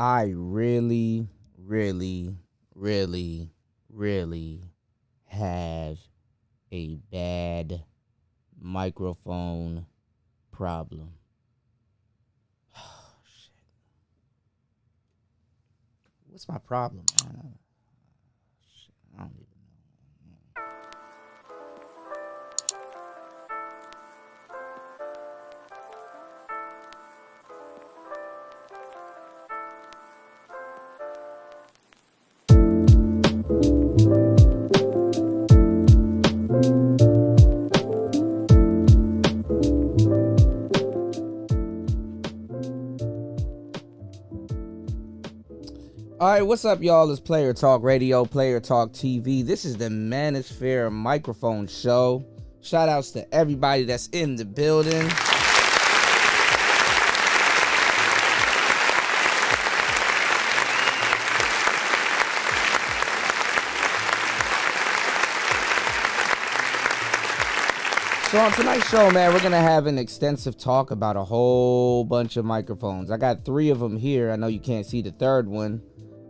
I really, really, really, really have a bad microphone problem. Oh, shit. What's my problem, man? I don't even know. All right, what's up, y'all? It's Player Talk Radio, Player Talk TV. This is the Manosphere Microphone Show. Shout outs to everybody that's in the building. So on tonight's show, man, we're going to have an extensive talk about a whole bunch of microphones. I got 3 of them here. I know you can't see the third one,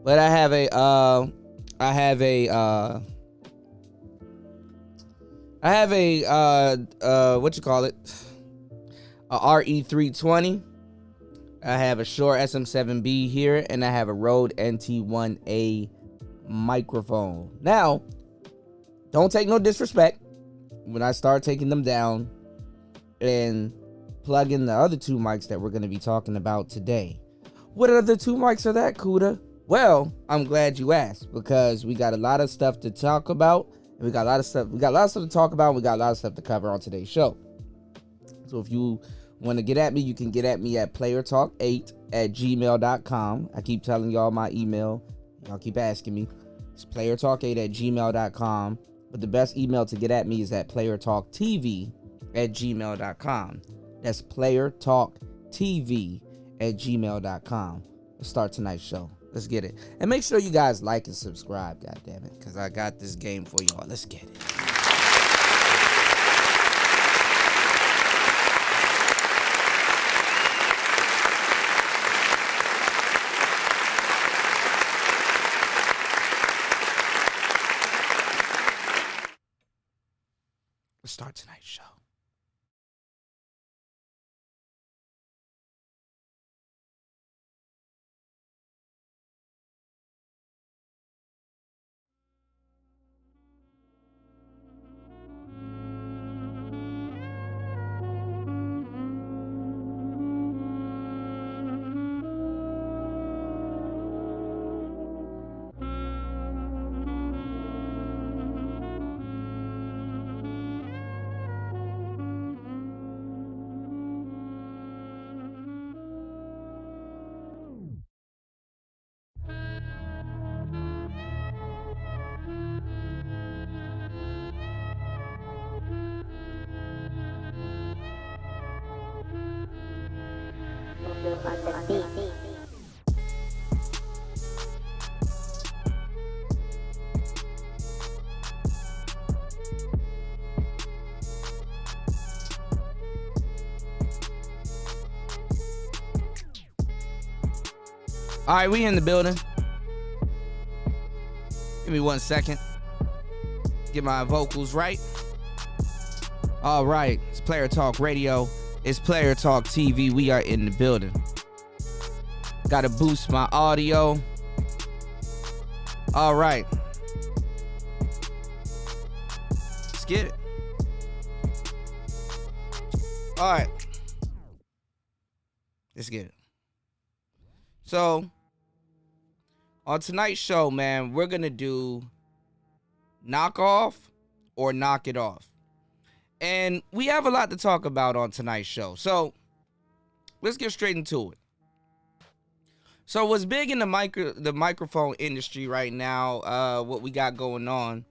but I have a what you call it? A RE320. I have a Shure SM7B here, and I have a Rode NT1A microphone. Now, don't take no disrespect when I start taking them down and plug in the other 2 mics that we're going to be talking about today. What other 2 mics are that, Kuda? Well, I'm glad you asked, because we got a lot of stuff to talk about, and we got a lot of stuff to talk about, and we got a lot of stuff to cover on today's show. So if you want to get at me, you can get at me at playertalk8@gmail.com. I keep telling y'all my email. Y'all keep asking me. It's playertalk8@gmail.com. But the best email to get at me is at playertalktv@gmail.com. That's playertalktv@gmail.com. Let's start tonight's show. Let's get it. And make sure you guys like and subscribe, goddammit, because I got this game for y'all. Let's get it. Let's start tonight's show. All right, we in the building. Give me 1 second. Get my vocals right. All right, it's Player Talk Radio. It's Player Talk TV. We are in the building. Gotta boost my audio. All right. Let's get it. All right. Let's get it. So, on tonight's show, man, we're going to do knock off or knock it off. And we have a lot to talk about on tonight's show. So, let's get straight into it. So, what's big in the microphone industry right now, what we got going on,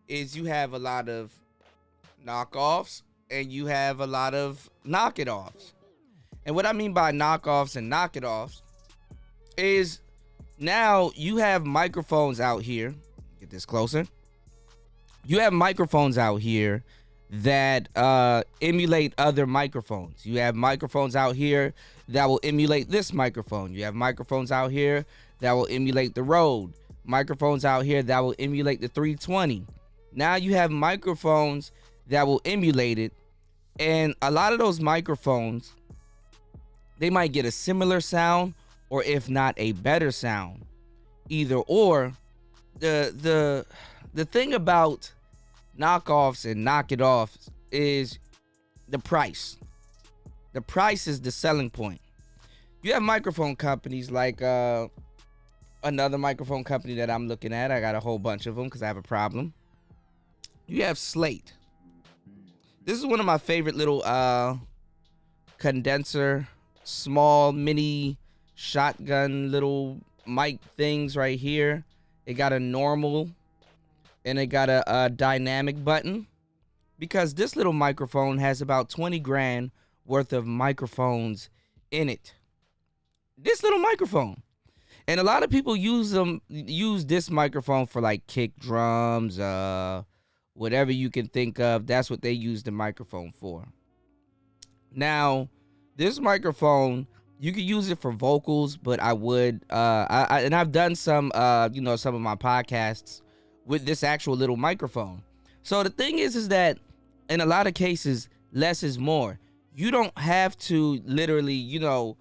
is you have a lot of knockoffs and you have a lot of knock it offs. And what I mean by knockoffs and knock it offs is now you have microphones out here. Get this closer. You have microphones out here that emulate other microphones. You have microphones out here that will emulate this microphone. You have microphones out here that will emulate the Rode. Microphones out here that will emulate the 320. Now you have microphones that will emulate it, and a lot of those microphones, they might get a similar sound, or if not a better sound. Either or. The thing about knockoffs and knock it offs is the price. The price is the selling point. You have microphone companies like another microphone company that I'm looking at. I got a whole bunch of them because I have a problem. You have Slate. This is one of my favorite little condenser, small mini shotgun little mic things right here. It got a normal and it got a dynamic button, because this little microphone has about 20 grand worth of microphones in it. This little microphone. And a lot of people use this microphone for like kick drums, whatever you can think of. That's what they use the microphone for. Now, this microphone, you could use it for vocals, but I would and I've done some some of my podcasts with this actual little microphone. So the thing is that in a lot of cases, less is more. You don't have to literally, you don't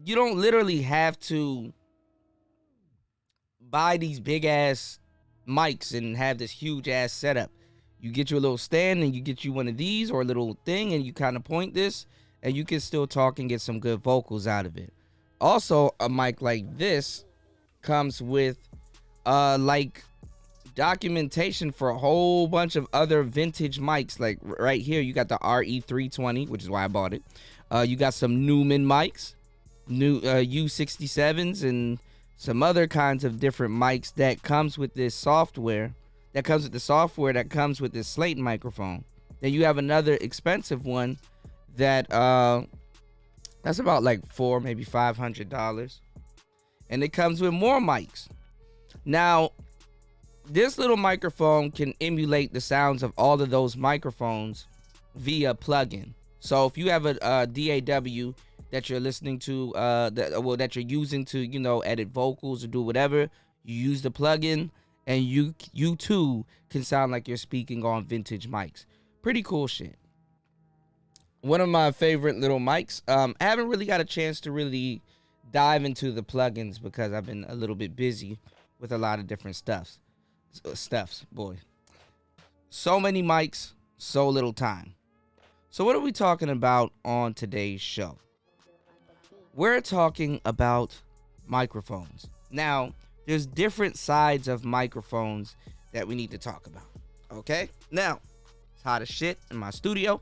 literally have to buy these big ass mics and have this huge ass setup. You get you a little stand and you get you one of these or a little thing and you kind of point this and you can still talk and get some good vocals out of it. Also, a mic like this comes with like documentation for a whole bunch of other vintage mics. Like right here, you got the RE320, which is why I bought it. You got some Neumann mics, new U67s, and some other kinds of different mics that comes with this software. That comes with the software that comes with this Slate microphone. Then you have another expensive one that that's about like $400, maybe $500, and it comes with more mics. Now, this little microphone can emulate the sounds of all of those microphones via plugin. So if you have a DAW that you're listening to, that you're using to, edit vocals or do whatever, you use the plugin, and you too can sound like you're speaking on vintage mics. Pretty cool shit. One of my favorite little mics. I haven't really got a chance to really dive into the plugins because I've been a little bit busy with a lot of different stuffs, boy. So many mics, so little time. So what are we talking about on today's show? We're talking about microphones. Now, there's different sides of microphones that we need to talk about. Okay? Now, it's hot as shit in my studio.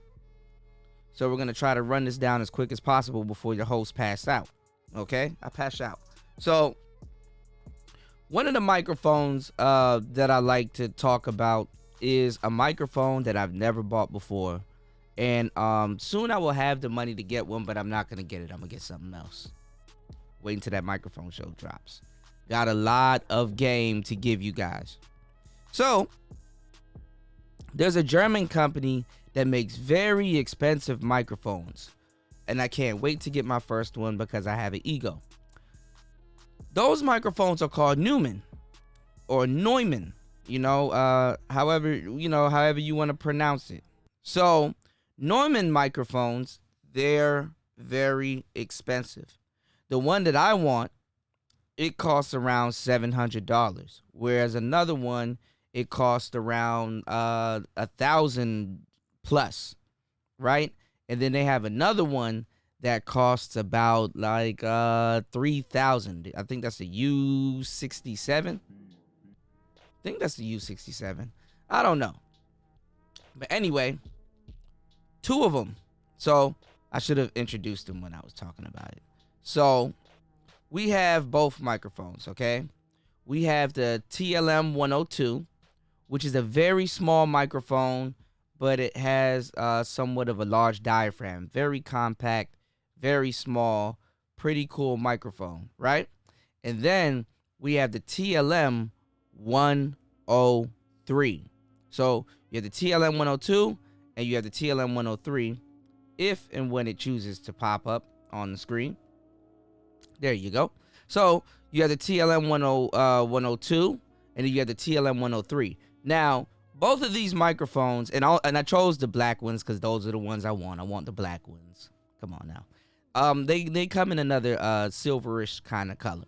So we're going to try to run this down as quick as possible before your host pass out. Okay? I pass out. So, one of the microphones that I like to talk about is a microphone that I've never bought before. And soon I will have the money to get one, but I'm not going to get it. I'm going to get something else. Wait until that microphone show drops. Got a lot of game to give you guys. So, there's a German company that makes very expensive microphones. And I can't wait to get my first one because I have an ego. Those microphones are called Neumann or Neumann, however you want to pronounce it. So, Neumann microphones, they're very expensive. The one that I want, it costs around $700, whereas another one, it costs around $1,000 plus, right? And then they have another one that costs about like $3,000. I think that's the U67. I don't know. But anyway, two of them. So I should have introduced them when I was talking about it. So we have both microphones, okay? We have the TLM 102, which is a very small microphone, but it has somewhat of a large diaphragm. Very compact, very small, pretty cool microphone, right? And then we have the TLM 103. So You have the TLM 102 and you have the TLM 103 if and when it chooses to pop up on the screen. There you go. So you have the TLM 102 and then you have the TLM 103. Now, both of these microphones, and I chose the black ones because those are the ones I want. I want the black ones. Come on now. They come in another silverish kind of color.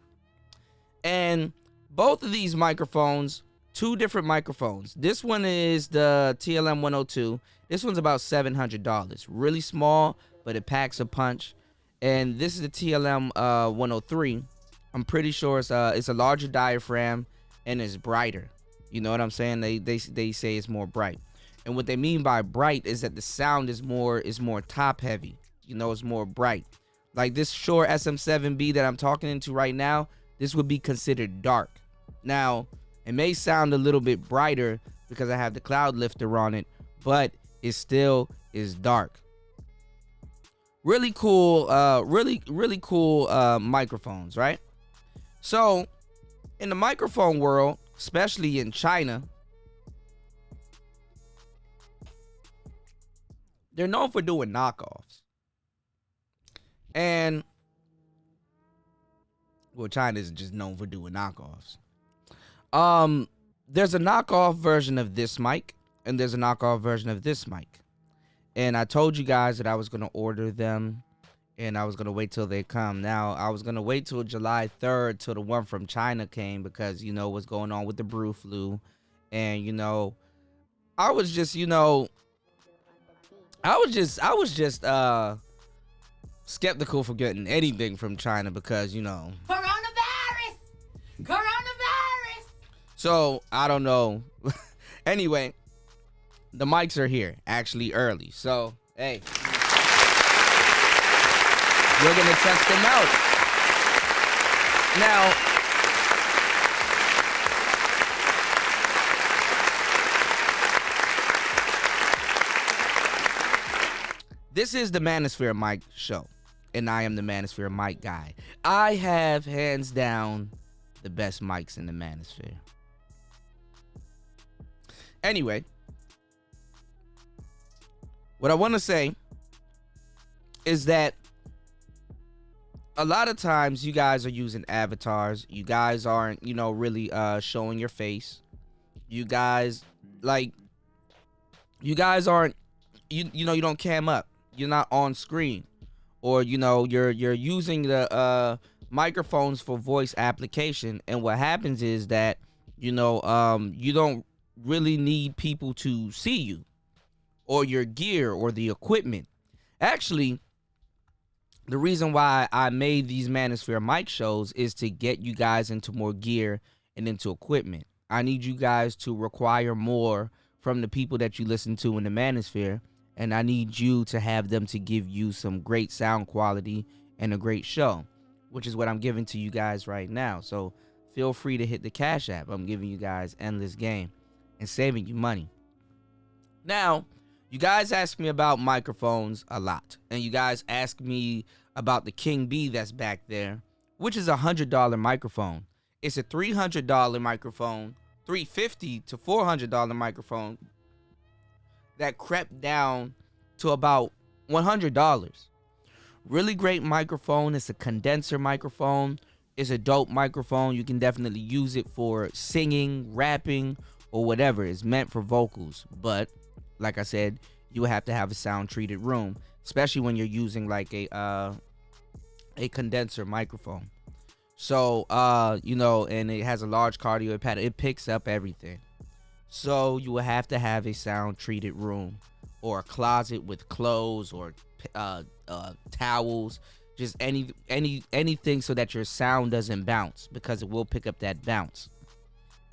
And both of these microphones, two different microphones. This one is the TLM 102. This one's about $700. Really small, but it packs a punch. And this is the TLM 103. I'm pretty sure it's a larger diaphragm and it's brighter. You know what I'm saying? They say it's more bright. And what they mean by bright is that the sound is more top heavy. You know, it's more bright. Like this Shure SM7B that I'm talking into right now, this would be considered dark. Now, it may sound a little bit brighter because I have the cloud lifter on it, but it still is dark. Really cool, really cool microphones, right? So, in the microphone world, especially in China, they're known for doing knockoffs. And, well, China is just known for doing knockoffs. There's a knockoff version of this mic, and there's a knockoff version of this mic. And I told you guys that I was going to order them, and I was going to wait till they come. Now, I was going to wait till July 3rd till the one from China came because, you know, what's going on with the brew flu. And, you know, I was just skeptical for getting anything from China because, you know. Coronavirus! So, I don't know. Anyway, the mics are here, actually early. So, hey. We're going to test them out. Now, this is the Manosphere mic show, and I am the Manosphere mic guy. I have, hands down, the best mics in the Manosphere. Anyway, what I want to say is that a lot of times you guys are using avatars. You guys aren't, you know, really showing your face. You guys aren't, you know, you don't cam up. You're not on screen. Or, you know, you're using the microphones for voice application. And what happens is that, you know, you don't really need people to see you or your gear or the equipment. Actually, the reason why I made these Manosphere mic shows is to get you guys into more gear and into equipment. I need you guys to require more from the people that you listen to in the Manosphere, and I need you to have them to give you some great sound quality and a great show, which is what I'm giving to you guys right now. So feel free to hit the Cash App. I'm giving you guys endless game and saving you money. Now, you guys ask me about microphones a lot, and you guys ask me about the King B that's back there, which is a $100 microphone. It's a $300 microphone, $350 to $400 microphone that crept down to about $100. Really great microphone. It's a condenser microphone. It's a dope microphone. You can definitely use it for singing, rapping, or whatever. It's meant for vocals, but like I said, you have to have a sound treated room, especially when you're using like a condenser microphone. So, you know, and it has a large cardioid pattern. It picks up everything. So you will have to have a sound treated room or a closet with clothes or towels, just anything so that your sound doesn't bounce, because it will pick up that bounce.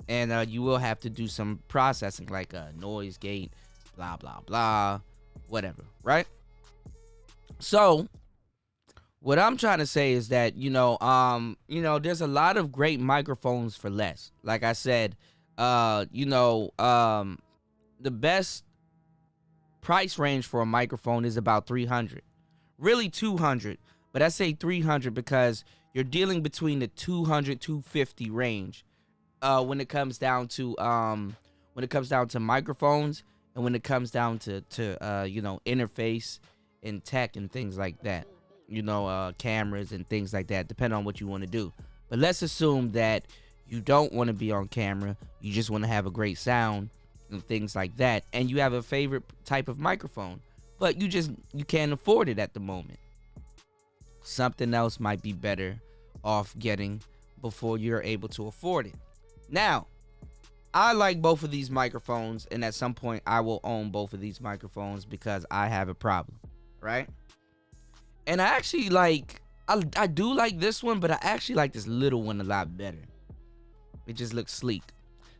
And you will have to do some processing like a noise gate, blah, blah, blah, whatever, right? So what I'm trying to say is that, you know, there's a lot of great microphones for less. Like I said, the best price range for a microphone is about $300, really $200, but I say $300 because you're dealing between the $200 $250 range when it comes down to microphones. and when it comes down to interface and tech and things like that, cameras and things like that, depending on what you want to do. But let's assume that you don't want to be on camera, you just want to have a great sound and things like that, and you have a favorite type of microphone, but you can't afford it at the moment. Something else might be better off getting before you're able to afford it. Now, I like both of these microphones, and at some point I will own both of these microphones because I have a problem, right? And I actually I do like this one, but I actually like this little one a lot better. It just looks sleek.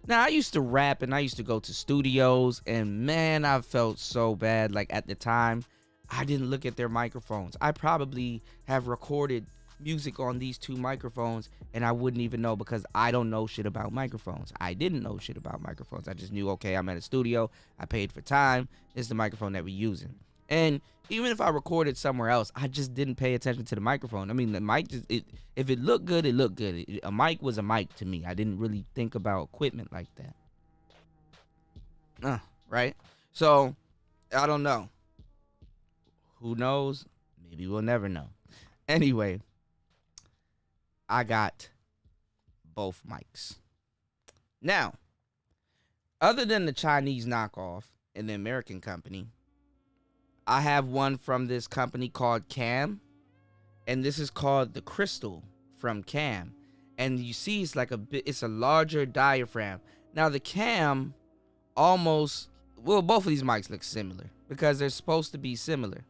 Now, I used to rap and I used to go to studios, and man, I felt so bad. Like, at the time, I didn't look at their microphones. I probably have recorded music on these two microphones and I wouldn't even know because I don't know shit about microphones. I didn't know shit about microphones. I just knew, okay, I'm at a studio, I paid for time, this is the microphone that we're using. And even if I recorded somewhere else, I just didn't pay attention to the microphone. I mean, the mic, if it looked good, it looked good. A mic was a mic to me. I didn't really think about equipment like that. Right? So, I don't know. Who knows? Maybe we'll never know. Anyway, I got both mics. Now, other than the Chinese knockoff and the American company, I have one from this company called Cam, and this is called the Crystal from Cam. And you see, it's a larger diaphragm. Now the Cam both of these mics look similar because they're supposed to be similar.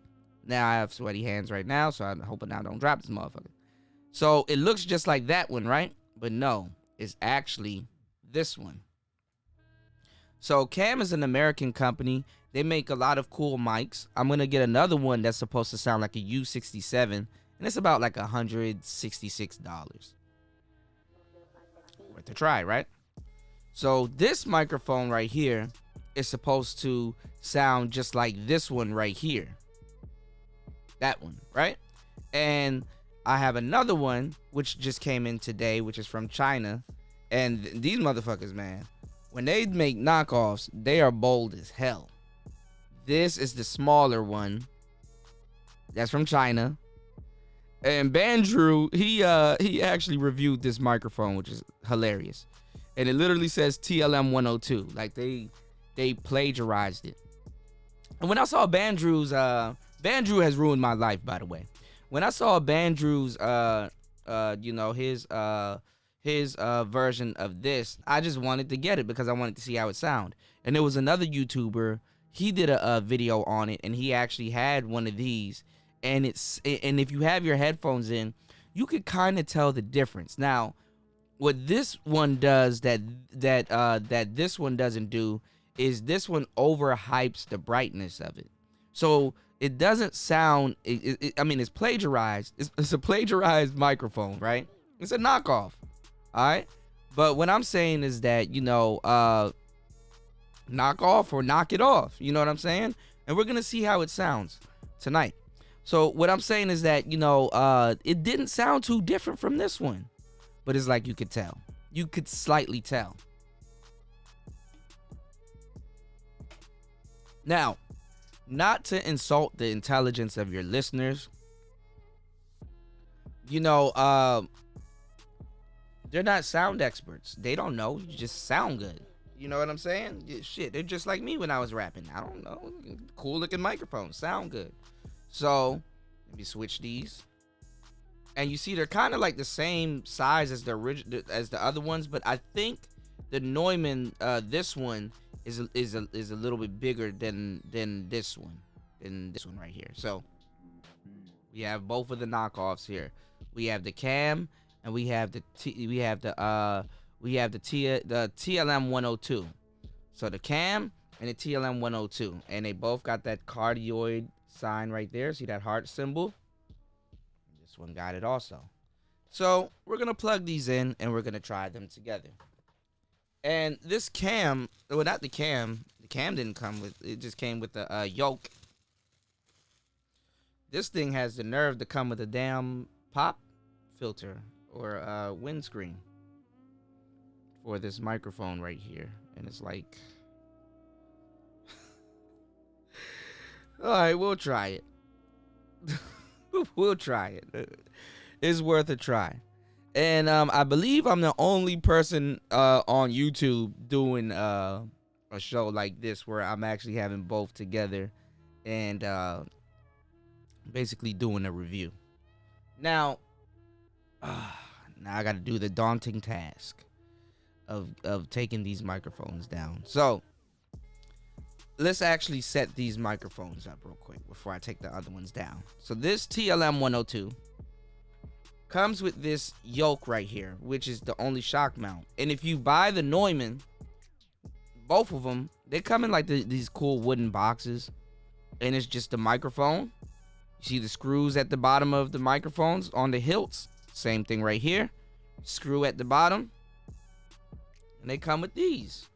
Now I have sweaty hands right now, so I'm hoping I don't drop this motherfucker. So it looks just like that one, right? But no, it's actually this one. So Cam is an American company. They make a lot of cool mics. I'm going to get another one that's supposed to sound like a U67, and it's about like $166. Worth a try, right? So this microphone right here is supposed to sound just like this one right here. That one, right? And I have another one which just came in today, which is from China. And these motherfuckers, man, when they make knockoffs, they are bold as hell. This is the smaller one. That's from China. And Bandrew, he actually reviewed this microphone, which is hilarious. And it literally says TLM 102. Like they plagiarized it. And when I saw Bandrew's Bandrew has ruined my life, by the way. When I saw Bandrew's his version of this, I just wanted to get it because I wanted to see how it sound. And there was another YouTuber, he did a video on it, and he actually had one of these, and if you have your headphones in, you could kind of tell the difference. Now, what this one does that this one doesn't do is this one overhypes the brightness of it. So it doesn't sound, I mean, it's plagiarized. It's a plagiarized microphone, right? It's a knockoff, all right? But what I'm saying is that, knock off or knock it off. You know what I'm saying? And we're going to see how it sounds tonight. So what I'm saying is that, it didn't sound too different from this one. But it's like you could tell. You could slightly tell. Now, not to insult the intelligence of your listeners, they're not sound experts. They don't know. You just sound good. You know what I'm saying? Shit, they're just like me when I was rapping. I don't know. Cool looking microphones. Sound good. So, let me switch these. And you see they're kind of like the same size as the other ones, but I think the Neumann, this one is a little bit bigger than this one right here. So we have both of the knockoffs here. We have the Cam and we have the TLM 102. So the Cam and the TLM 102, and they both got that cardioid sign right there. See that heart symbol? This one got it also. So we're gonna plug these in and we're gonna try them together. And this Cam, well, not the Cam. The Cam didn't come with. It just came with the yoke. This thing has the nerve to come with a damn pop filter or windscreen for this microphone right here, and it's like All right, we'll try it. We'll try it. It's worth a try. And I believe I'm the only person on YouTube doing a show like this where I'm actually having both together and basically doing a review. Now, now I got to do the daunting task of taking these microphones down. So let's actually set these microphones up real quick before I take the other ones down. So this TLM 102 comes with this yoke right here, which is the only shock mount. And if you buy the Neumann, both of them, they come in like these cool wooden boxes. And it's just the microphone. You see the screws at the bottom of the microphones on the hilts. Same thing right here. Screw at the bottom. And they come with these.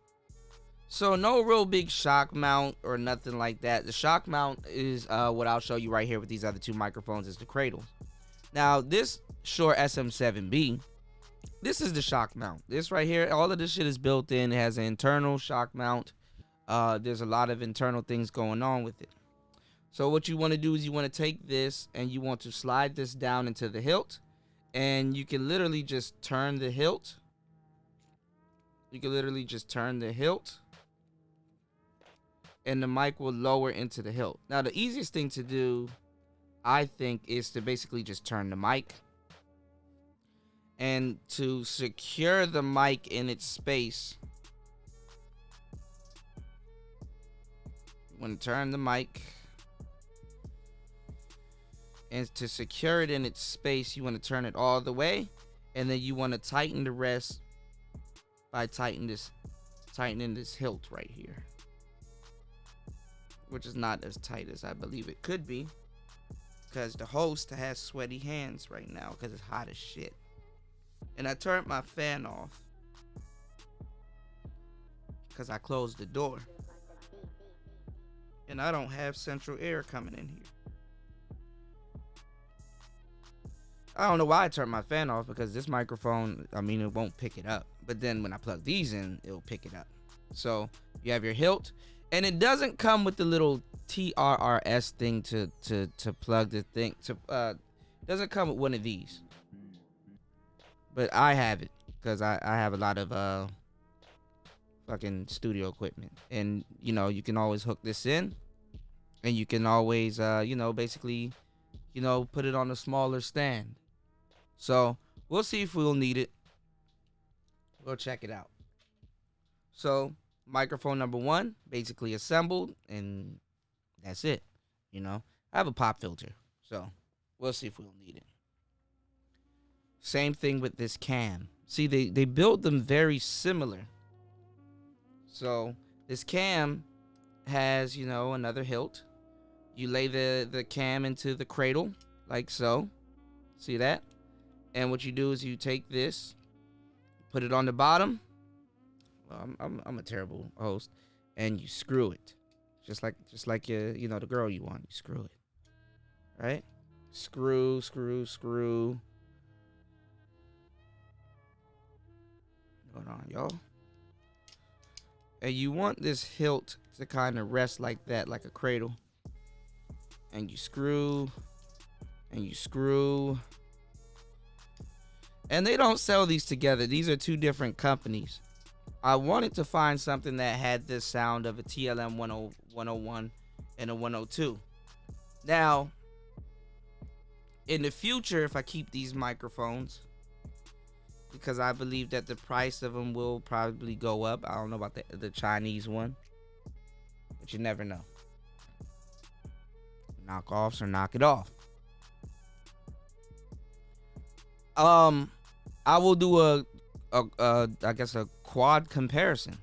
So no real big shock mount or nothing like that. The shock mount is what I'll show you right here with these other two microphones is the cradle. Now this Shure SM7B, this is the shock mount. This right here, all of this shit is built in. It has an internal shock mount. There's a lot of internal things going on with it. So what you want to do is you want to take this and you want to slide this down into the hilt. And you can literally just turn the hilt. You can literally just turn the hilt. And the mic will lower into the hilt. Now the easiest thing to do, I think, is to basically just turn the mic. And to secure the mic in its space, you want to turn the mic. And to secure it in its space, you want to turn it all the way. And then you want to tighten the rest by tightening this hilt right here. Which is not as tight as I believe it could be. Because the host has sweaty hands right now because it's hot as shit. And I turned my fan off because I closed the door. And I don't have central air coming in here. I don't know why I turned my fan off, because this microphone, I mean, it won't pick it up. But then when I plug these in, it'll pick it up. So you have your hilt. And it doesn't come with the little TRRS thing to plug the thing. It doesn't come with one of these. But I have it because I have a lot of fucking studio equipment. And, you know, you can always hook this in. And you can always, you know, basically, you know, put it on a smaller stand. So we'll see if we'll need it. We'll check it out. So microphone number one, basically assembled, and that's it. You know, I have a pop filter, so we'll see if we'll need it. Same thing with this cam. See, they build them very similar. So this cam has, you know, another hilt. You lay the cam into the cradle like so. See that? And what you do is you take this, put it on the bottom. Well, I'm a terrible host, and you screw it, just like you know, the girl you want. You screw it, right? Screw. Hold on, y'all. And you want this hilt to kind of rest like that, like a cradle. And you screw, and you screw. And they don't sell these together. These are two different companies. I wanted to find something that had the sound of a TLM 101 and a 102. Now, in the future, if I keep these microphones, because I believe that the price of them will probably go up. I don't know about the Chinese one, but you never know. Knockoffs or knock it off. I will do a I guess a quad comparison.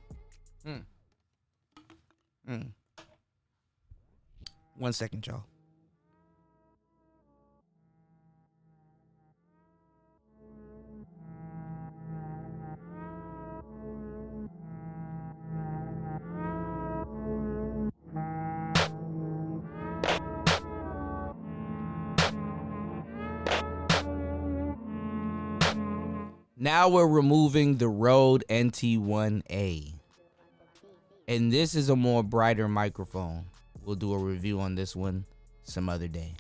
1 second, y'all. Now we're removing the Rode NT1A. And this is a more brighter microphone. We'll do a review on this one some other day.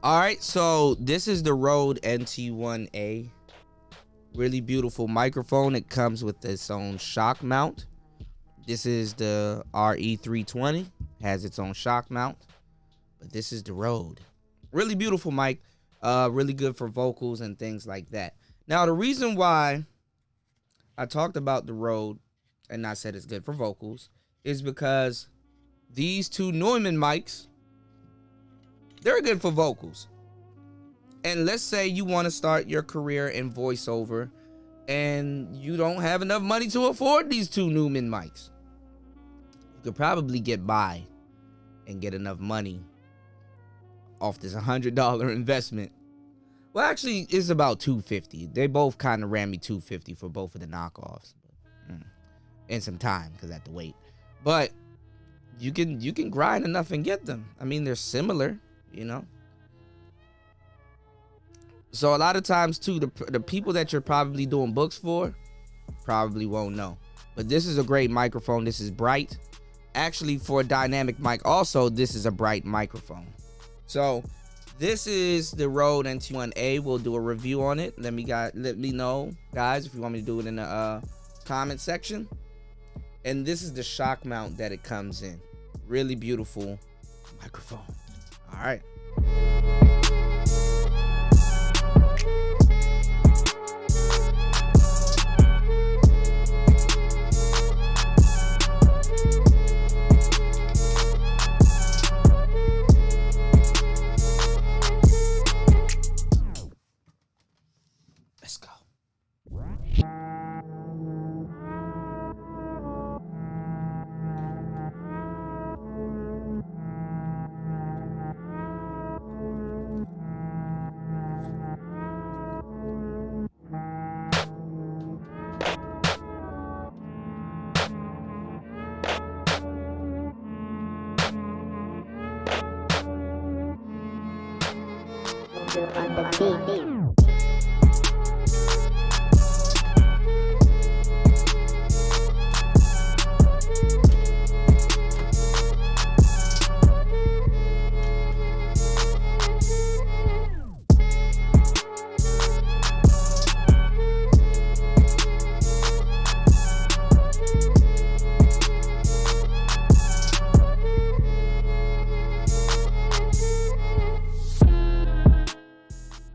All right, so this is the Rode NT1A. Really beautiful microphone. It comes with its own shock mount. This is the RE320. Has its own shock mount. But this is the Rode. Really beautiful mic. Really good for vocals and things like that. Now, the reason why I talked about the Rode and I said it's good for vocals is because these two Neumann mics, they're good for vocals. And let's say you want to start your career in voiceover and you don't have enough money to afford these two Neumann mics. You could probably get by and get enough money off this $100 investment. Well, actually, it's about $250. They both kind of ran me $250 for both of the knockoffs. And some time because I had to wait. But you can grind enough and get them. I mean, they're similar, you know. So a lot of times too, the people that you're probably doing books for probably won't know. But this is a great microphone. This is bright. Actually, for a dynamic mic also, this is a bright microphone. So this is the Rode NT1A. We'll do a review on it. Let me know, guys, if you want me to do it in the comment section. And this is the shock mount that it comes in. Really beautiful microphone. All right. Let's go.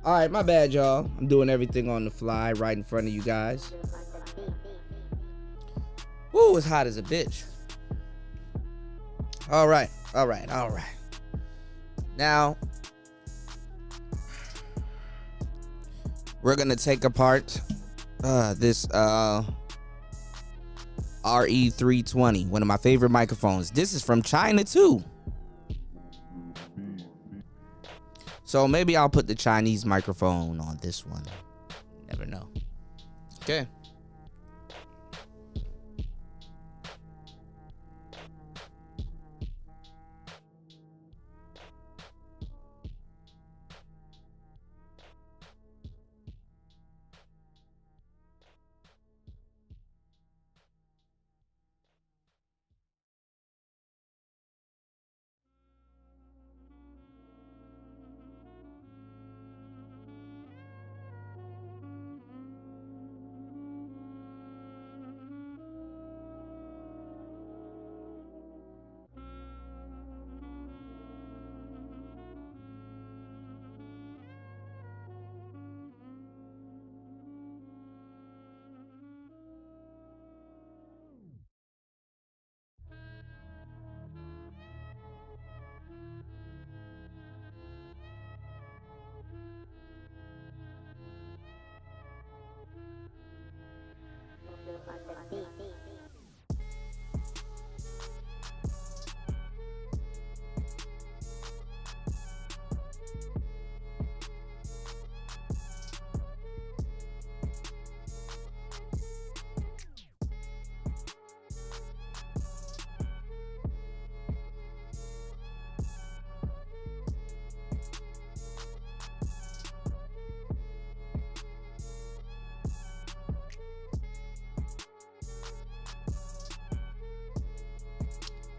All right, my bad, y'all. I'm doing everything on the fly right in front of you guys. Woo, it's hot as a bitch. All right. Now, we're going to take apart this RE320, one of my favorite microphones. This is from China, too. So maybe I'll put the Chinese microphone on this one. Never know. Okay.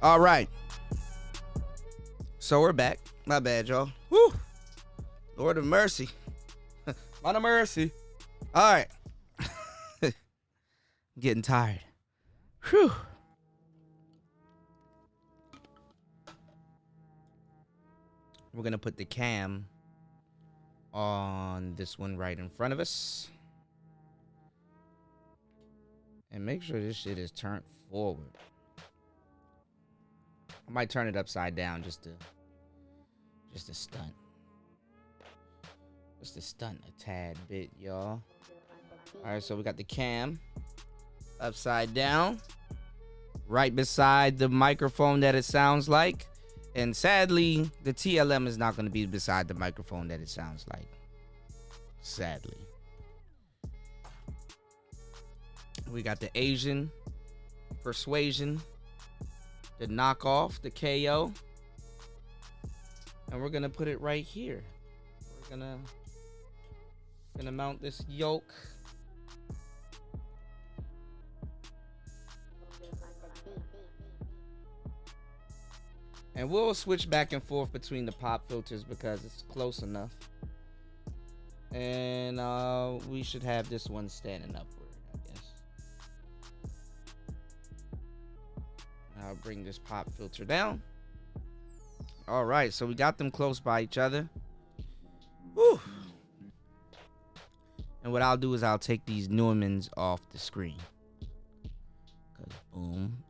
All right. So we're back. My bad, y'all. Woo. Lord of mercy. Lord of mercy. All right. Getting tired. Whew. We're going to put the cam on this one right in front of us. And make sure this shit is turned forward. I might turn it upside down just to stunt. Just to stunt a tad bit, y'all. Alright, so we got the cam upside down. Right beside the microphone that it sounds like. And sadly, the TLM is not going to be beside the microphone that it sounds like. Sadly. We got the Asian Persuasion, the knockoff, the KO. And we're going to put it right here. We're going to mount this yoke. And we'll switch back and forth between the pop filters because it's close enough. And we should have this one standing upward, I guess. I'll bring this pop filter down. All right, so we got them close by each other. Whew. And what I'll do is I'll take these Neumanns off the screen. Because boom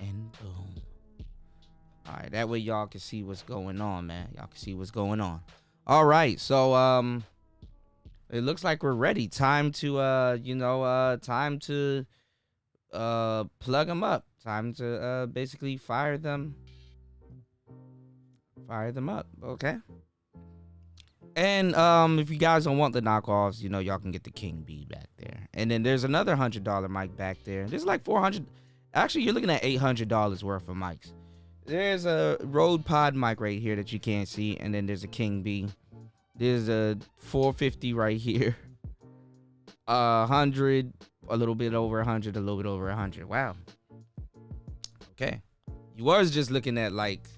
and boom. All right, that way y'all can see what's going on, man. Y'all can see what's going on. All right, so it looks like we're ready. Time to plug them up. Time to basically fire them up, okay? And if you guys don't want the knockoffs, y'all can get the King B back there. And then there's another $100 mic back there. There's like $400. Actually, you're looking at $800 worth of mics. There's a Rode Pod mic right here that you can't see, and then there's a King B. There's a 450 right here. 100, a little bit over 100, a little bit over 100. Wow. Okay. You was just looking at like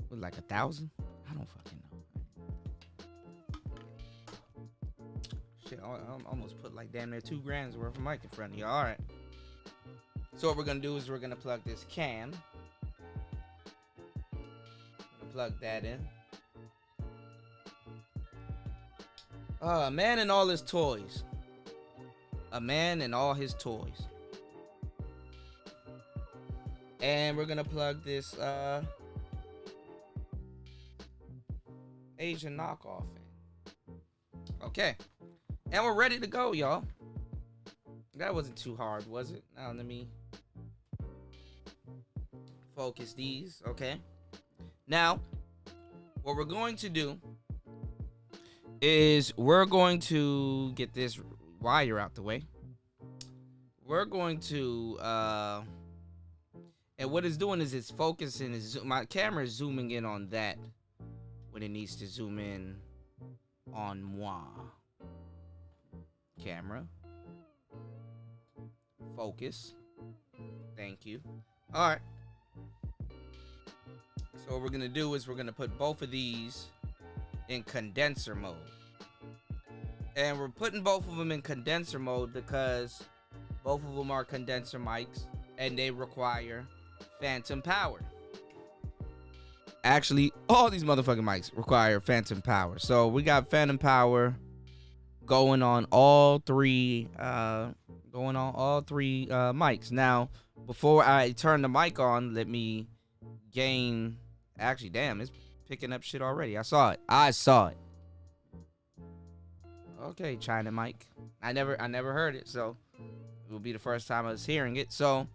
1,000? I don't fucking know. Shit, I almost put like damn near $2,000 worth of mic in front of you. All right. So what we're gonna do is we're gonna plug this cam. Plug that in. A man and all his toys. A man and all his toys. And we're gonna plug this Asian knockoff in. Okay. And we're ready to go, y'all. That wasn't too hard, was it? Now let me focus these, okay? Now, what we're going to do is we're going to get this wire out the way. We're going to, and what it's doing is it's focusing. My camera is zooming in on that when it needs to zoom in on moi. Camera. Focus. Thank you. All right. So what we're going to do is we're going to put both of these in condenser mode. And we're putting both of them in condenser mode because both of them are condenser mics and they require phantom power. Actually, all these motherfucking mics require phantom power. So we got phantom power going on all three mics. Now, before I turn the mic on, let me gain. Actually, damn, it's picking up shit already. I saw it. Okay, China mic. I never heard it, so it will be the first time I was hearing it. So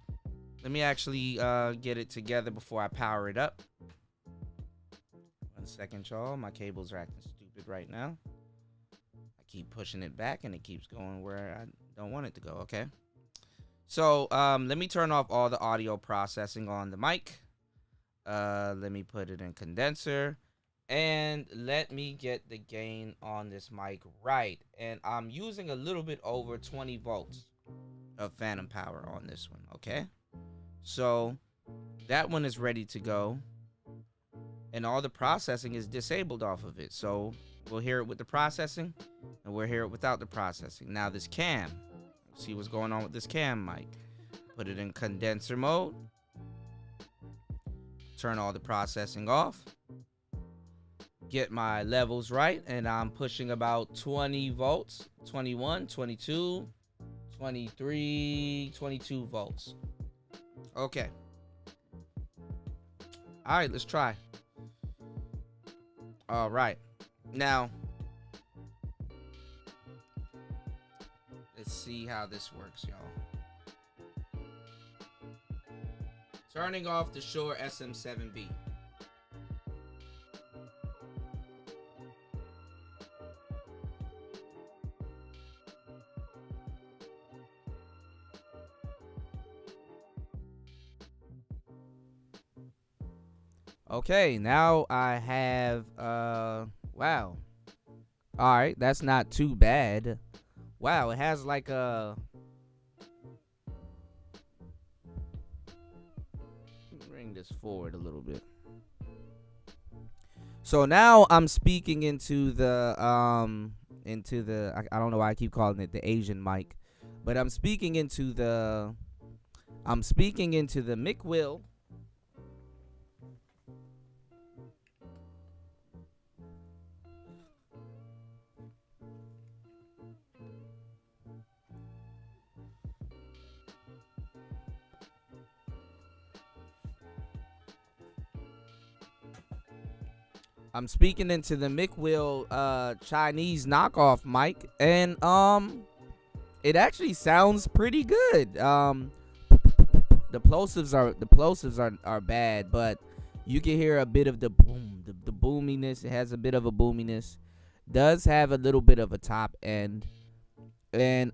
let me actually get it together before I power it up. 1 second, y'all. My cables are acting stupid right now. I keep pushing it back and it keeps going where I don't want it to go. Okay. So let me turn off all the audio processing on the mic. Let me put it in condenser. And let me get the gain on this mic right. And I'm using a little bit over 20 volts of phantom power on this one, okay? So that one is ready to go. And all the processing is disabled off of it. So we'll hear it with the processing, and we'll hear it without the processing. Now this cam. See what's going on with this cam mic. Put it in condenser mode. Turn all the processing off. Get my levels right, and I'm pushing about 20 volts. 21, 22, 23, 22 volts. Okay. All right, let's try. All right. Now, let's see how this works, y'all. Turning off the Shure SM7B. Okay, now I have wow. All right, that's not too bad. Wow, it has like a bring this forward a little bit. So now I'm speaking into the I don't know why I keep calling it the Asian mic, but I'm speaking into the mic wheel. I'm speaking into the mic wheel Chinese knockoff mic, and it actually sounds pretty good. The plosives are bad, but you can hear a bit of the boom, the boominess. It has a bit of a boominess. Does have a little bit of a top end. And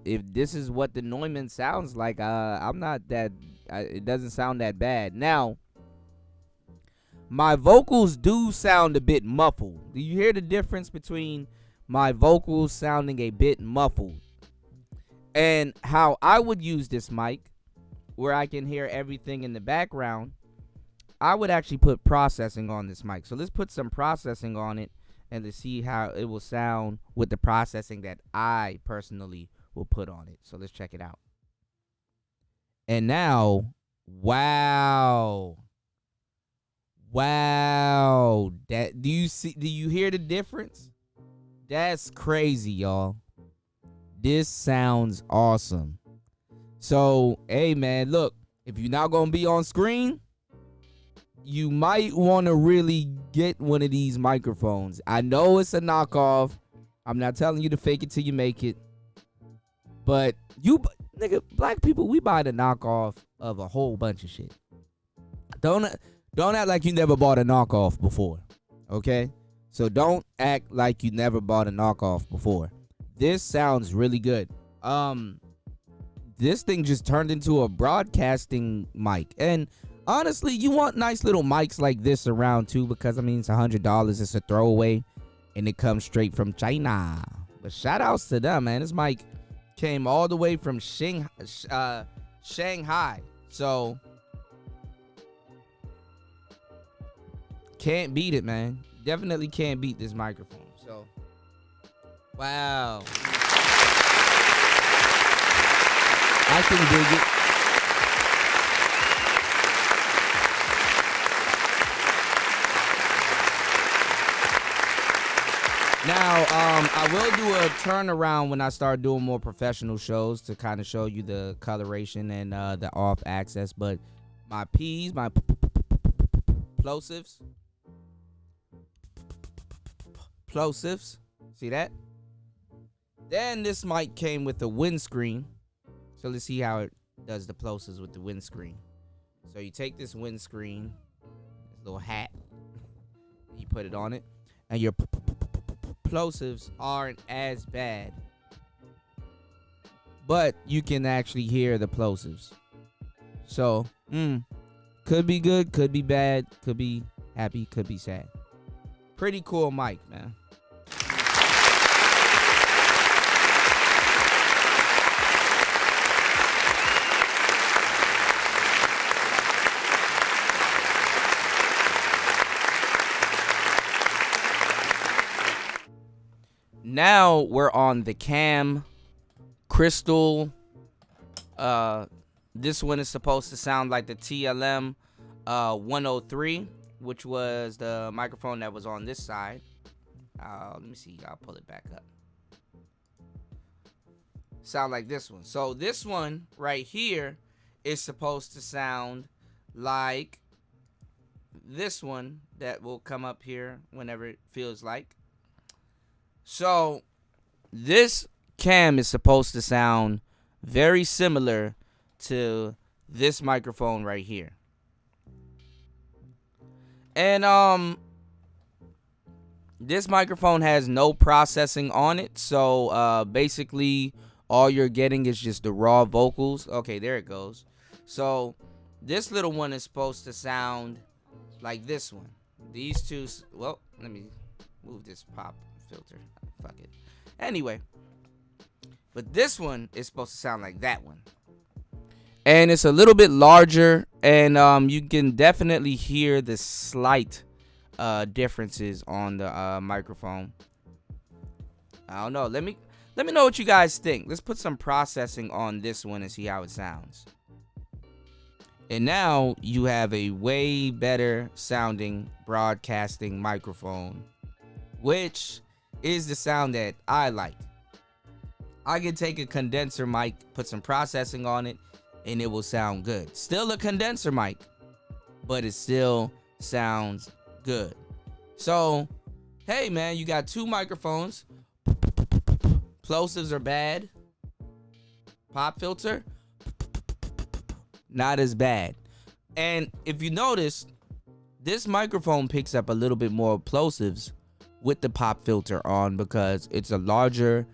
if this is what the Neumann sounds like, I'm not that it doesn't sound that bad. Now, my vocals do sound a bit muffled. Do you hear the difference between my vocals sounding a bit muffled and how I would use this mic where I can hear everything in the background? I would actually put processing on this mic. So let's put some processing on it and to see how it will sound with the processing that I personally will put on it. So let's check it out. And now, wow. Wow. Do you hear the difference? That's crazy, y'all. This sounds awesome. So, hey man, look, if you're not gonna be on screen, you might want to really get one of these microphones. I know it's a knockoff. I'm not telling you to fake it till you make it. But nigga, black people, we buy the knockoff of a whole bunch of shit. Don't act like you never bought a knockoff before, okay? So don't act like you never bought a knockoff before. This sounds really good. This thing just turned into a broadcasting mic. And honestly, you want nice little mics like this around too, because I mean, it's $100. It's a throwaway, and it comes straight from China. But shout outs to them, man. This mic came all the way from Shanghai. So can't beat it, man. Definitely can't beat this microphone. So, wow. I can dig it. Now, I will do a turnaround when I start doing more professional shows to kind of show you the coloration and the off access. But my P's, my plosives, see that? Then this mic came with a windscreen. So let's see how it does the plosives with the windscreen. So you take this windscreen, this little hat, you put it on it, and your plosives aren't as bad. But you can actually hear the plosives. So, could be good, could be bad, could be happy, could be sad. Pretty cool mic, man. now we're on the Cam Crystal. This one is supposed to sound like the TLM 103, which was the microphone that was on this side. Let me see. I'll pull it back up. Sound like this one. So this one right here is supposed to sound like this one that will come up here whenever it feels like. So this cam is supposed to sound very similar to this microphone right here. And this microphone has no processing on it, so basically all you're getting is just the raw vocals. Okay, there it goes. So this little one is supposed to sound like this one. These two, well, let me move this pop filter. Fuck it. Anyway, but this one is supposed to sound like that one. And it's a little bit larger, and you can definitely hear the slight differences on the microphone. I don't know. Let me know what you guys think. Let's put some processing on this one and see how it sounds. And now you have a way better sounding broadcasting microphone, which is the sound that I like. I can take a condenser mic, put some processing on it, and it will sound good. Still a condenser mic, but it still sounds good. So, hey man, you got two microphones. Plosives are bad. Pop filter, not as bad. And if you notice, this microphone picks up a little bit more plosives with the pop filter on because it's a larger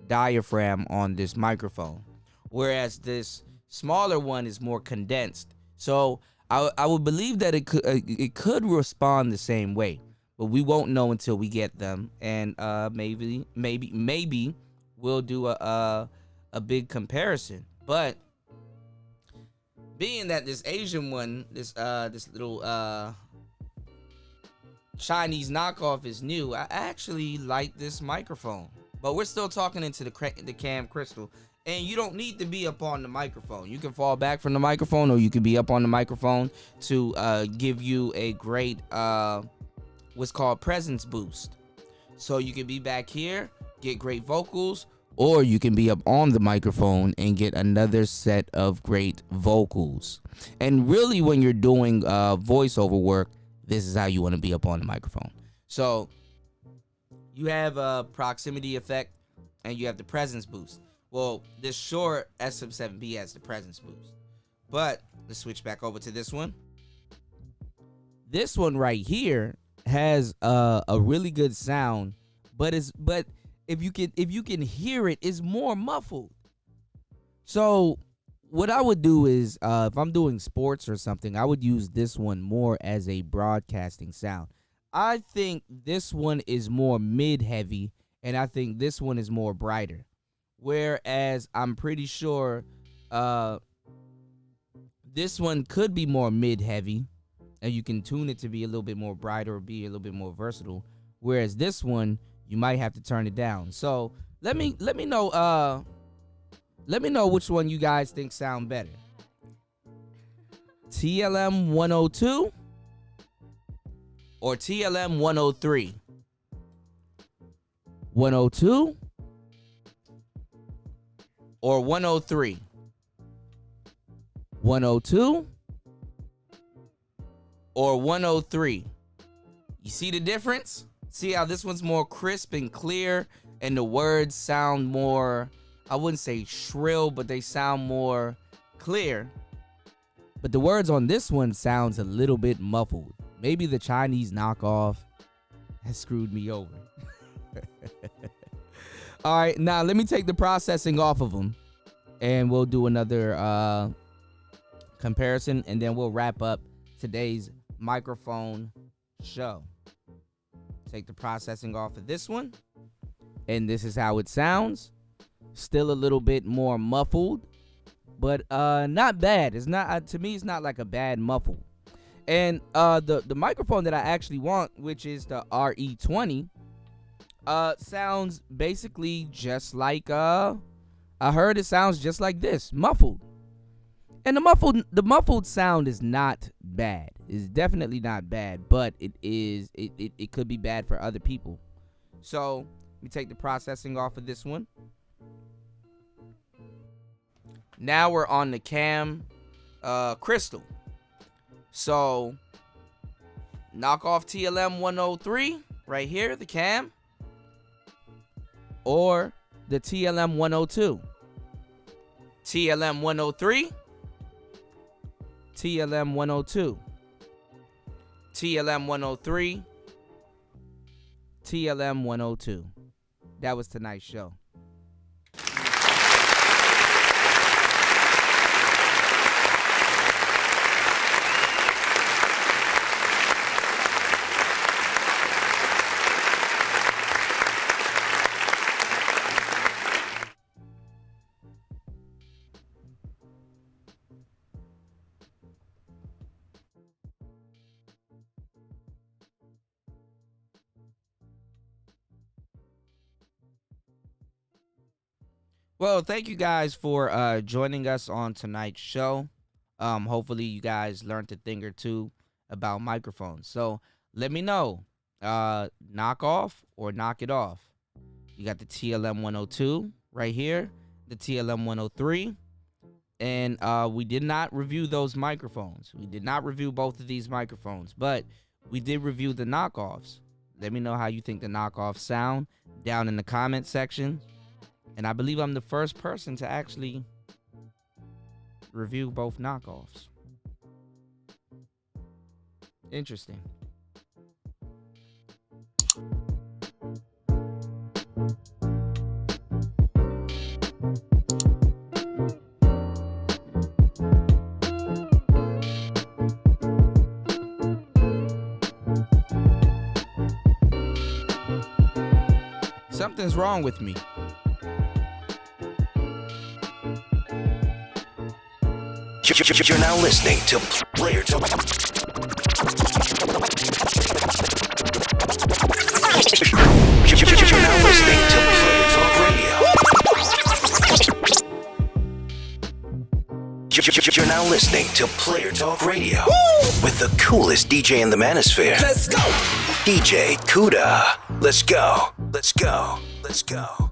diaphragm on this microphone, whereas this smaller one is more condensed. So I would believe that it could respond the same way, but we won't know until we get them, and maybe we'll do a big comparison. But being that this Asian one, this little Chinese knockoff is new, I actually like this microphone. But we're still talking into the Cam Crystal, and you don't need to be up on the microphone. You can fall back from the microphone, or you can be up on the microphone to give you a great what's called presence boost. So you can be back here, get great vocals, or you can be up on the microphone and get another set of great vocals. And really, when you're doing voiceover work, this is how you want to be up on the microphone. So you have a proximity effect and you have the presence boost. Well, this Shure SM7B has the presence boost. But let's switch back over to this one. This one right here has a really good sound, but if you can hear it, it's more muffled. So what I would do is if I'm doing sports or something, I would use this one more as a broadcasting sound. I think this one is more mid-heavy, and I think this one is more brighter. Whereas I'm pretty sure this one could be more mid-heavy, and you can tune it to be a little bit more brighter or be a little bit more versatile. Whereas this one, you might have to turn it down. So let me know which one you guys think sound better. TLM 102 or TLM 103? 102 or 103? 102 or 103? You see the difference? See how this one's more crisp and clear, and the words sound more, I wouldn't say shrill, but they sound more clear. But the words on this one sounds a little bit muffled. Maybe the Chinese knockoff has screwed me over. All right, now let me take the processing off of them, and we'll do another comparison, and then we'll wrap up today's microphone show. Take the processing off of this one, and this is how it sounds. Still a little bit more muffled, but not bad. It's not to me, it's not like a bad muffle. And the microphone that I actually want, which is the RE20, Sounds basically just like I heard it sounds just like this, muffled. And the muffled sound is not bad. It's definitely not bad, but it could be bad for other people. So let me take the processing off of this one. Now we're on the cam crystal. So knock off TLM 103 right here, the cam, or the TLM 102. TLM 103, TLM 102, TLM 103, TLM 102. That was tonight's show. Well, thank you guys for joining us on tonight's show. Hopefully you guys learned a thing or two about microphones. So let me know, knock off or knock it off. You got the TLM 102 right here, the TLM 103, and we did not review those microphones. We did not review both of these microphones, but we did review the knockoffs. Let me know how you think the knockoffs sound down in the comment section. And I believe I'm the first person to actually review both knockoffs. Interesting. Something's wrong with me. You're now listening to Player Talk. You're now listening to Player Talk Radio. You're now listening to Player Talk Radio with the coolest DJ in the Manosphere. Let's go. DJ Kuda. Let's go. Let's go. Let's go.